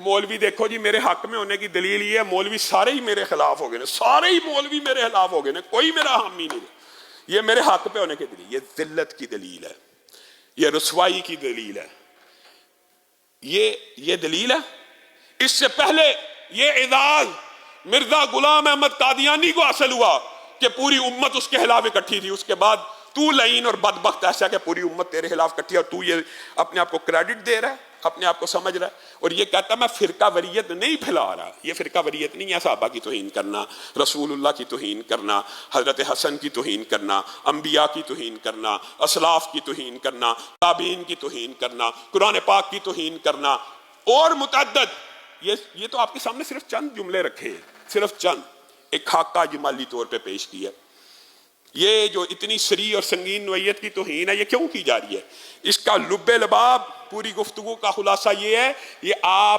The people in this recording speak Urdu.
مولوی دیکھو جی میرے حق میں ہونے کی دلیل یہ ہے، مولوی سارے ہی میرے خلاف ہو گئے، سارے ہی مولوی میرے خلاف ہو گئے، کوئی میرا حامی نہیں، یہ میرے حق پہ ہونے کی دلیل، یہ ذلت کی دلیل ہے، یہ رسوائی کی دلیل ہے، یہ دلیل ہے۔ اس سے پہلے یہ اعزاز مرزا غلام احمد قادیانی کو حاصل ہوا کہ پوری امت اس کے خلاف اکٹھی تھی، اس کے بعد تو لعین اور بدبخت ایسا کہ پوری امت تیرے خلاف اکٹھی ہے، اور تو یہ اپنے آپ کو کریڈٹ دے رہا ہے، اپنے آپ کو سمجھ رہا ہے، اور یہ کہتا ہے میں فرقہ وریت نہیں پھیلا رہا۔ یہ فرقہ وریت نہیں ہے صحابہ کی توہین کرنا، رسول اللہ کی توہین کرنا، حضرت حسن کی توہین کرنا، انبیاء کی توہین کرنا، اسلاف کی توہین کرنا، تابعین کی توہین کرنا، قرآن پاک کی توہین کرنا، اور متعدد۔ یہ تو آپ کے سامنے صرف چند جملے رکھے ہیں، صرف چند، ایک خاکہ جمالی طور پہ پیش کیا۔ یہ جو اتنی سری اور سنگین نوعیت کی توہین ہے، یہ کیوں کی جا رہی ہے؟ اس کا لب لباب پوری گفتگو کا خلاصہ یہ ہے، یہ آپ